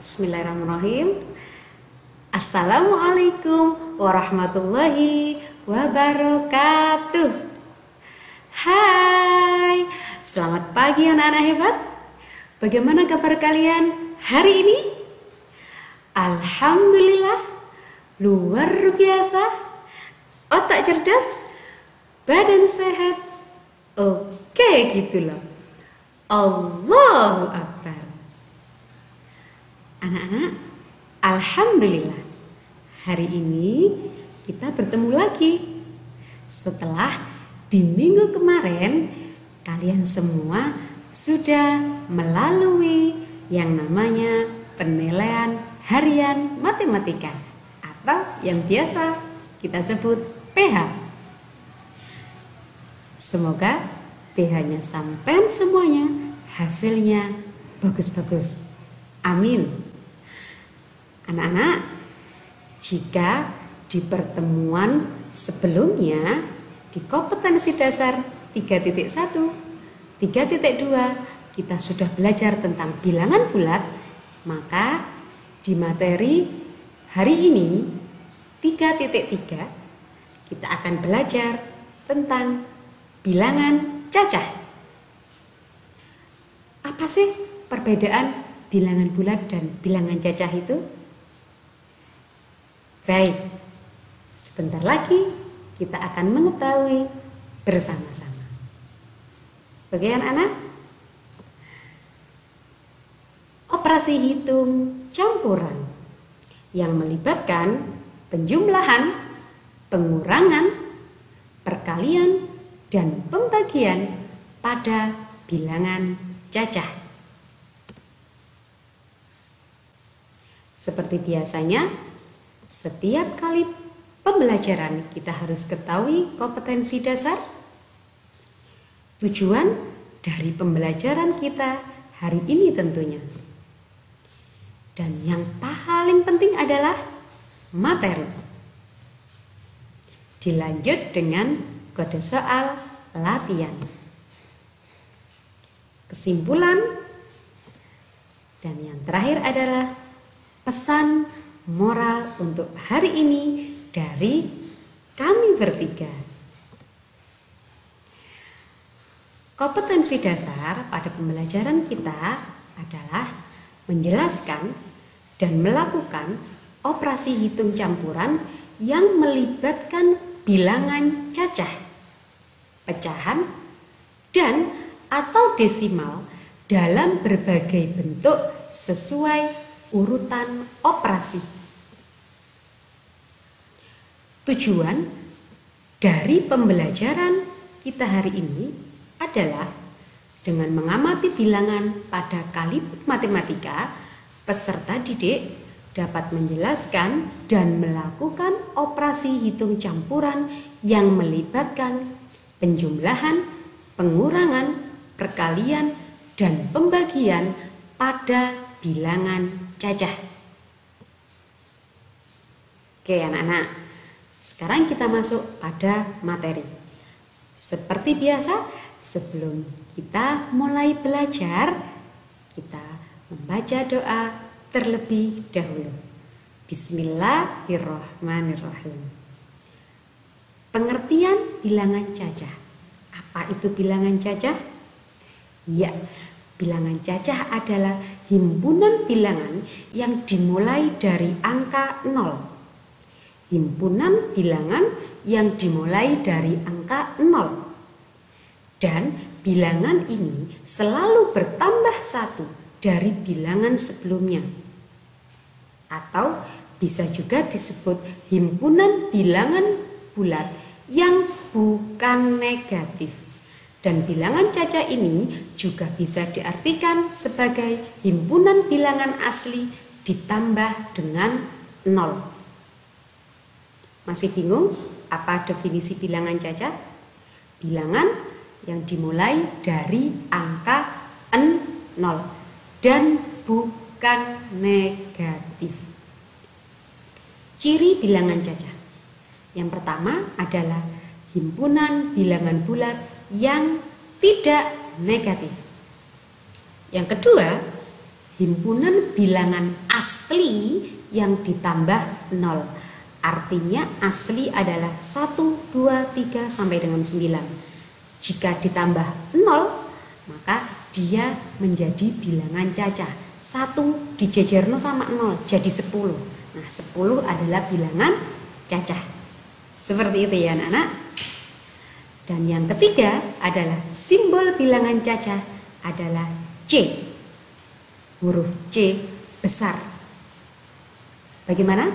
Bismillahirrahmanirrahim. Assalamualaikum warahmatullahi wabarakatuh. Hai, selamat pagi anak-anak hebat. Bagaimana kabar kalian hari ini? Alhamdulillah, luar biasa. Otak cerdas, badan sehat. Oke, gitu loh. Allahu Akbar. Anak-anak, alhamdulillah, hari ini kita bertemu lagi. Setelah di minggu kemarin kalian semua sudah melalui yang namanya penilaian harian matematika atau yang biasa kita sebut PH. Semoga PH-nya sampai semuanya hasilnya bagus-bagus. Amin. Anak-anak, jika di pertemuan sebelumnya di kompetensi dasar 3.1, 3.2 kita sudah belajar tentang bilangan bulat, maka di materi hari ini 3.3 kita akan belajar tentang bilangan cacah. Apa sih perbedaan bilangan bulat dan bilangan cacah itu? Baik, sebentar lagi kita akan mengetahui bersama-sama. Oke anak-anak? Operasi hitung campuran yang melibatkan penjumlahan, pengurangan, perkalian, dan pembagian pada bilangan cacah. Seperti biasanya, setiap kali pembelajaran kita harus ketahui kompetensi dasar, tujuan dari pembelajaran kita hari ini tentunya. Dan yang paling penting adalah materi. Dilanjut dengan kode soal latihan. Kesimpulan dan yang terakhir adalah pesan moral untuk hari ini dari kami bertiga. Kompetensi dasar pada pembelajaran kita adalah menjelaskan dan melakukan operasi hitung campuran yang melibatkan bilangan cacah, pecahan, dan atau desimal dalam berbagai bentuk sesuai urutan operasi. Tujuan dari pembelajaran kita hari ini adalah dengan mengamati bilangan pada kalimat matematika, peserta didik dapat menjelaskan dan melakukan operasi hitung campuran yang melibatkan penjumlahan, pengurangan, perkalian, dan pembagian pada bilangan cacah. Oke anak-anak, sekarang kita masuk pada materi. Seperti biasa, sebelum kita mulai belajar, kita membaca doa terlebih dahulu. Bismillahirrahmanirrahim. Pengertian bilangan cacah. Apa itu bilangan cacah? Ya, bilangan cacah adalah himpunan bilangan yang dimulai dari angka 0. Himpunan bilangan yang dimulai dari angka 0. Dan bilangan ini selalu bertambah 1 dari bilangan sebelumnya. Atau bisa juga disebut himpunan bilangan bulat yang bukan negatif. Dan bilangan cacah ini juga bisa diartikan sebagai himpunan bilangan asli ditambah dengan 0. Masih bingung apa definisi bilangan cacah? Bilangan yang dimulai dari angka 0 dan bukan negatif. Ciri bilangan cacah. Yang pertama adalah himpunan bilangan bulat yang tidak negatif. Yang kedua, himpunan bilangan asli yang ditambah 0. Artinya asli adalah 1, 2, 3 sampai dengan 9. Jika ditambah 0, maka dia menjadi bilangan cacah. 1 dijejerno sama 0 jadi 10. Nah, 10 adalah bilangan cacah. Seperti itu ya anak-anak. Dan yang ketiga adalah simbol bilangan cacah adalah C. Huruf C besar. Bagaimana?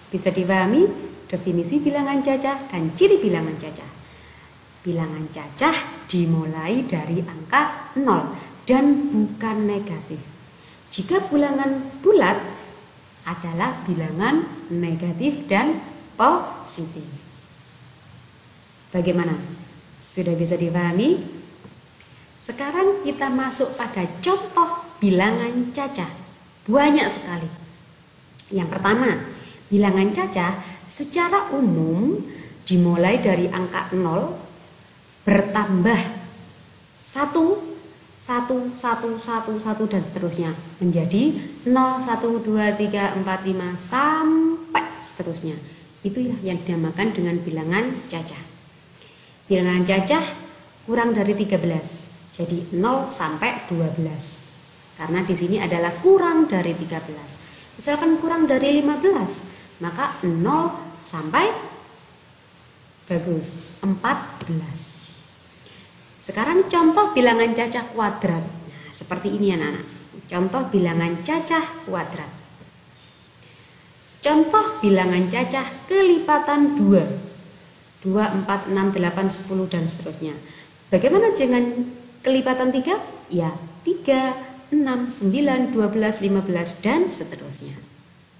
Bisa dipahami definisi bilangan cacah dan ciri bilangan cacah. Bilangan cacah dimulai dari angka 0 dan bukan negatif. Jika bilangan bulat adalah bilangan negatif dan positif. Bagaimana? Sudah bisa dipahami? Sekarang kita masuk pada contoh bilangan cacah. Banyak sekali. Yang pertama, bilangan cacah secara umum dimulai dari angka 0 bertambah 1, 1, 1, 1, 1 dan seterusnya menjadi 0, 1, 2, 3, 4, 5 sampai seterusnya. Itulah yang dinamakan dengan bilangan cacah. Bilangan cacah kurang dari 13. Jadi 0 sampai 12. Karena di sini adalah kurang dari 13. Misalkan kurang dari 15, maka 0 sampai 14. Sekarang contoh bilangan cacah kuadrat. Nah, seperti ini anak-anak. Contoh bilangan cacah kuadrat. Contoh bilangan cacah kelipatan 2. 2, 4, 6, 8, 10 dan seterusnya. Bagaimana dengan kelipatan 3? Ya, 3, 6, 9, 12, 15 dan seterusnya.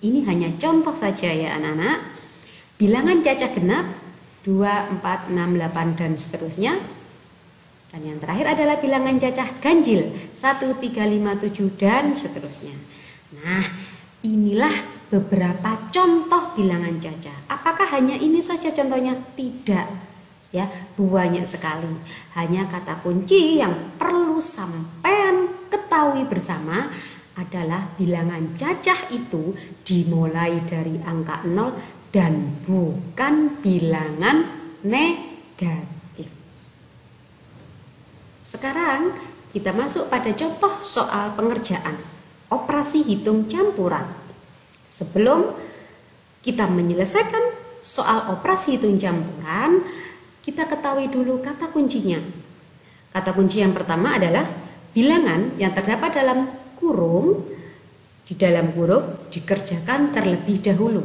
Ini hanya contoh saja ya anak-anak. Bilangan cacah genap 2, 4, 6, 8 dan seterusnya. Dan yang terakhir adalah bilangan cacah ganjil 1, 3, 5, 7 dan seterusnya. Nah, inilah beberapa contoh bilangan cacah. Apakah hanya ini saja contohnya? Tidak. Ya, banyak sekali. Hanya kata kunci yang perlu sampean ketahui bersama adalah bilangan cacah itu dimulai dari angka 0 dan bukan bilangan negatif. Sekarang kita masuk pada contoh soal pengerjaan operasi hitung campuran. Sebelum kita menyelesaikan soal operasi hitung campuran, kita ketahui dulu kata kuncinya. Kata kunci yang pertama adalah bilangan yang terdapat dalam kurung, di dalam huruf dikerjakan terlebih dahulu.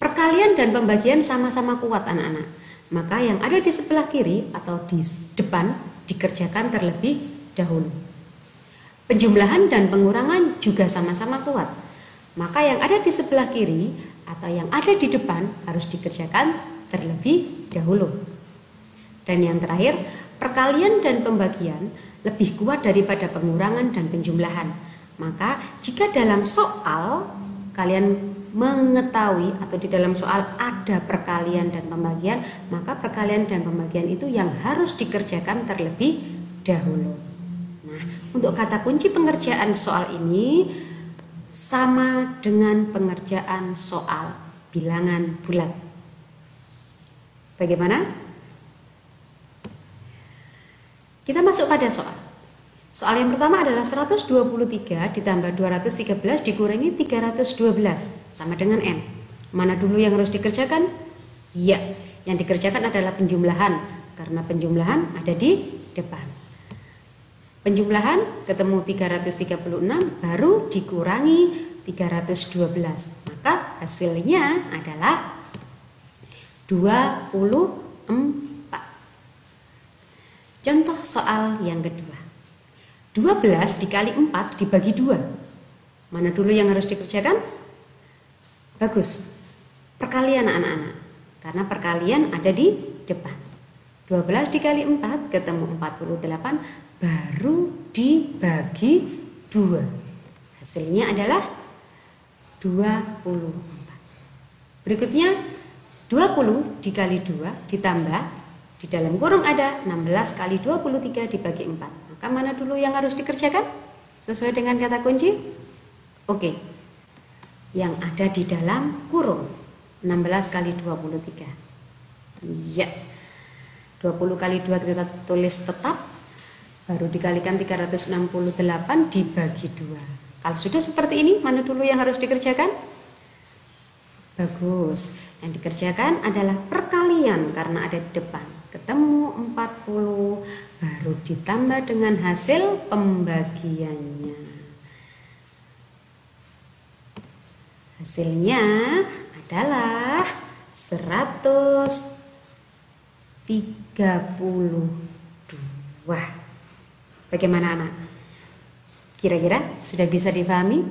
Perkalian dan pembagian sama-sama kuat anak-anak. Maka yang ada di sebelah kiri atau di depan dikerjakan terlebih dahulu. Penjumlahan dan pengurangan juga sama-sama kuat. Maka yang ada di sebelah kiri atau yang ada di depan harus dikerjakan terlebih dahulu. Dan yang terakhir, perkalian dan pembagian lebih kuat daripada pengurangan dan penjumlahan. Maka jika dalam soal kalian mengetahui atau di dalam soal ada perkalian dan pembagian, maka perkalian dan pembagian itu yang harus dikerjakan terlebih dahulu. Nah, untuk kata kunci pengerjaan soal ini sama dengan pengerjaan soal bilangan bulat. Bagaimana? Kita masuk pada soal. Soal yang pertama adalah 123 ditambah 213 dikurangi 312 sama dengan N. Mana dulu yang harus dikerjakan? Iya, yang dikerjakan adalah penjumlahan karena penjumlahan ada di depan. Penjumlahan ketemu 336 baru dikurangi 312. Maka hasilnya adalah 24. Contoh soal yang kedua. 12 dikali 4 dibagi 2. Mana dulu yang harus dikerjakan? Bagus. Perkalian anak-anak. Karena perkalian ada di depan. 12 dikali 4 ketemu 48 baru dibagi 2. Hasilnya adalah 24. Berikutnya 20 dikali 2 ditambah di dalam kurung ada 16 kali 23 dibagi 4. Maka mana dulu yang harus dikerjakan? Sesuai dengan kata kunci? Oke. Yang ada di dalam kurung 16 kali 23. Ya. 20 kali 2 kita tulis tetap, baru dikalikan 368 dibagi 2. Kalau sudah seperti ini, mana dulu yang harus dikerjakan? Bagus. Yang dikerjakan adalah perkalian karena ada di depan. Ketemu 40, baru ditambah dengan hasil pembagiannya. Hasilnya adalah 132. Bagaimana anak? Kira-kira sudah bisa dipahami?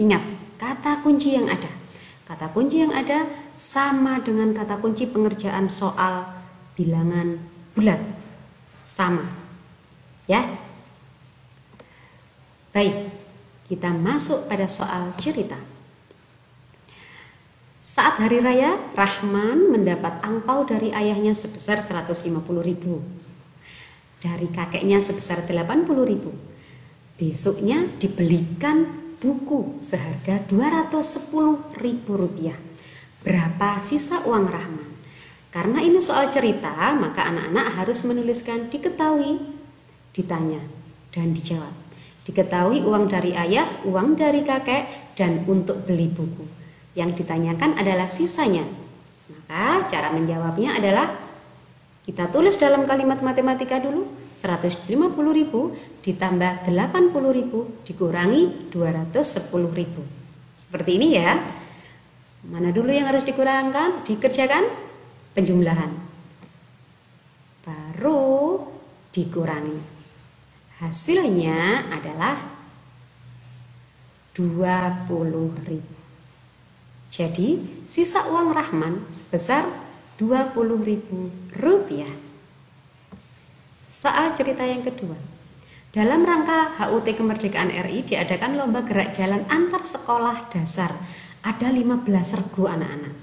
Ingat, kata kunci yang ada. Kata kunci yang ada sama dengan kata kunci pengerjaan soal bilangan bulat. Sama. Ya. Baik, kita masuk pada soal cerita. Saat hari raya, Rahman mendapat angpau dari ayahnya sebesar 150.000. Dari kakeknya sebesar 80.000. Besoknya dibelikan buku seharga 210.000 rupiah. Berapa sisa uang Rahman? Karena ini soal cerita, maka anak-anak harus menuliskan diketahui, ditanya, dan dijawab. Diketahui uang dari ayah, uang dari kakek, dan untuk beli buku. Yang ditanyakan adalah sisanya. Maka cara menjawabnya adalah kita tulis dalam kalimat matematika dulu. 150.000 ditambah 80.000 dikurangi 210.000. Seperti ini ya. Mana dulu yang harus dikerjakan? Penjumlahan. Baru dikurangi. Hasilnya adalah 20.000. Jadi sisa uang Rahman sebesar 20.000 rupiah. Soal cerita yang kedua. Dalam rangka HUT Kemerdekaan RI diadakan lomba gerak jalan antar sekolah dasar. Ada 15 regu anak-anak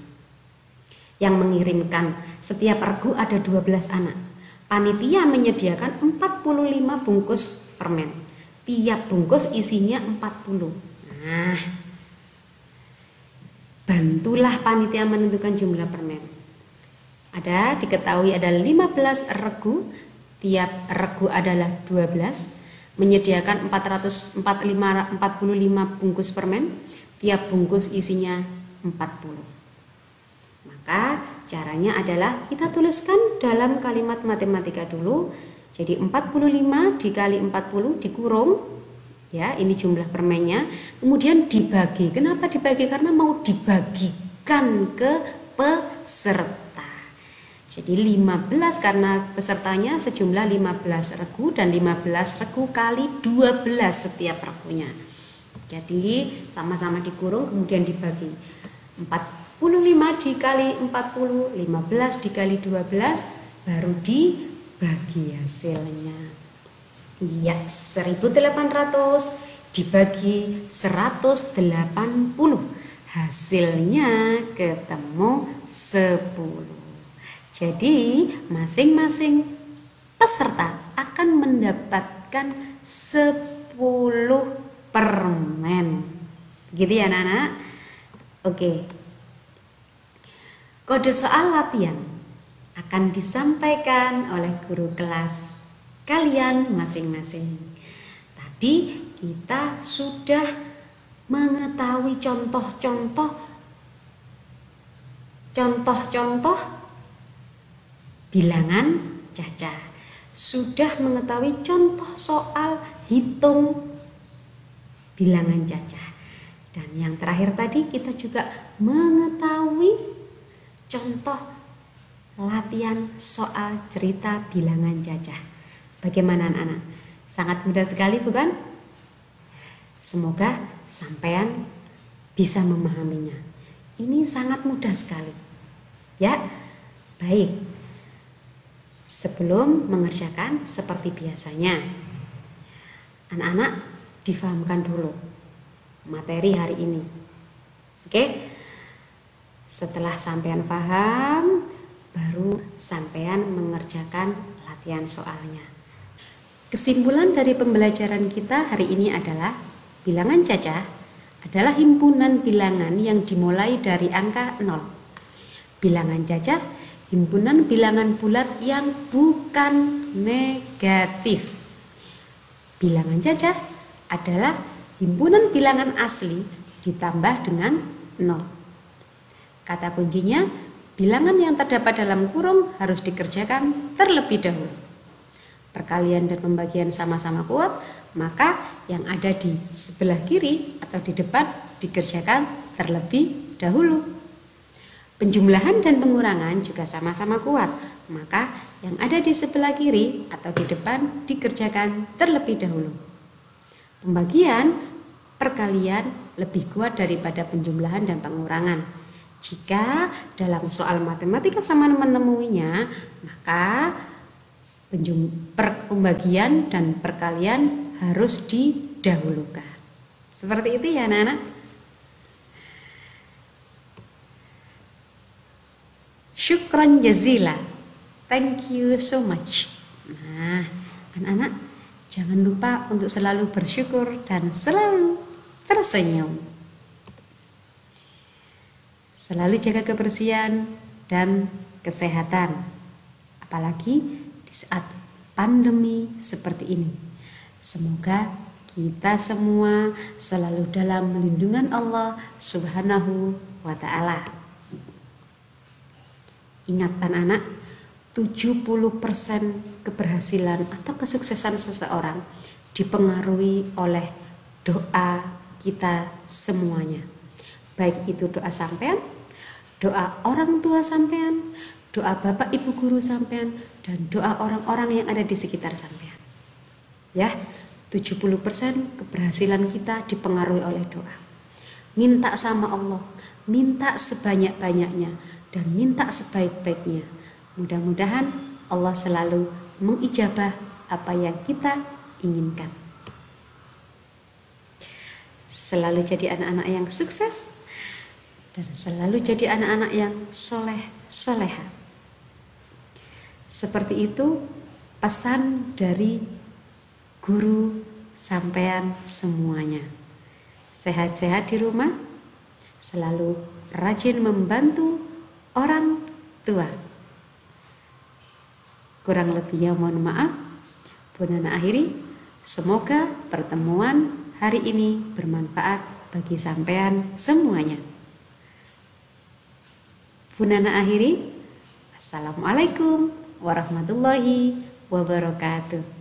yang mengirimkan. Setiap regu ada 12 anak. Panitia menyediakan 45 bungkus permen. Tiap bungkus isinya 40. Nah, bantulah panitia menentukan jumlah permen. Diketahui ada 15 regu. Tiap regu adalah 12, menyediakan 45 bungkus permen, tiap bungkus isinya 40. Maka caranya adalah kita tuliskan dalam kalimat matematika dulu. Jadi 45 dikali 40 dikurung, ya ini jumlah permennya, kemudian dibagi. Kenapa dibagi? Karena mau dibagikan ke peserta. Jadi 15 karena pesertanya sejumlah 15 regu dan 15 regu kali 12 setiap regunya. Jadi sama-sama dikurung kemudian dibagi. 45 dikali 40, 15 dikali 12 baru dibagi hasilnya. Ya, 1.800 dibagi 180. Hasilnya ketemu 10. Jadi masing-masing peserta akan mendapatkan 10 permen. Gitu ya anak-anak? Oke. Kode soal latihan akan disampaikan oleh guru kelas kalian masing-masing. Tadi kita sudah mengetahui contoh-contoh bilangan cacah. Sudah mengetahui contoh soal hitung bilangan cacah. Dan yang terakhir tadi kita juga mengetahui contoh latihan soal cerita bilangan cacah. Bagaimana anak-anak? Sangat mudah sekali bukan? Semoga sampean bisa memahaminya. Ini sangat mudah sekali. Ya, baik. Sebelum mengerjakan seperti biasanya, anak-anak difahamkan dulu materi hari ini. Oke? Setelah sampean paham, baru sampean mengerjakan latihan soalnya. Kesimpulan dari pembelajaran kita hari ini adalah bilangan cacah adalah himpunan bilangan yang dimulai dari angka 0. Bilangan cacah, himpunan bilangan bulat yang bukan negatif. Bilangan cacah adalah himpunan bilangan asli ditambah dengan 0. Kata kuncinya, bilangan yang terdapat dalam kurung harus dikerjakan terlebih dahulu. Perkalian dan pembagian sama-sama kuat, maka yang ada di sebelah kiri atau di depan dikerjakan terlebih dahulu. Penjumlahan dan pengurangan juga sama-sama kuat, maka yang ada di sebelah kiri atau di depan dikerjakan terlebih dahulu. Pembagian, perkalian lebih kuat daripada penjumlahan dan pengurangan. Jika dalam soal matematika sama menemuinya, maka pembagian dan perkalian harus didahulukan. Seperti itu ya anak-anak. Syukran jazila. Thank you so much. Nah, anak-anak jangan lupa untuk selalu bersyukur dan selalu tersenyum. Selalu jaga kebersihan dan kesehatan. Apalagi di saat pandemi seperti ini. Semoga kita semua selalu dalam lindungan Allah Subhanahu wa ta'ala. Ingat anak-anak, 70% keberhasilan atau kesuksesan seseorang dipengaruhi oleh doa kita semuanya. Baik itu doa sampean, doa orang tua sampean, doa bapak ibu guru sampean, dan doa orang-orang yang ada di sekitar sampean. Ya, 70% keberhasilan kita dipengaruhi oleh doa. Minta sama Allah, minta sebanyak-banyaknya, dan minta sebaik-baiknya. Mudah-mudahan Allah selalu mengijabah apa yang kita inginkan. Selalu jadi anak-anak yang sukses, dan selalu jadi anak-anak yang soleh-soleha. Seperti itu pesan dari guru sampean semuanya. Sehat-sehat di rumah, selalu rajin membantu orang tua. Kurang lebihnya mohon maaf. Bunda akhiri, semoga pertemuan hari ini bermanfaat bagi sampean semuanya. Bunda akhiri, assalamualaikum warahmatullahi wabarakatuh.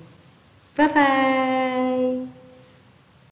Bye-bye.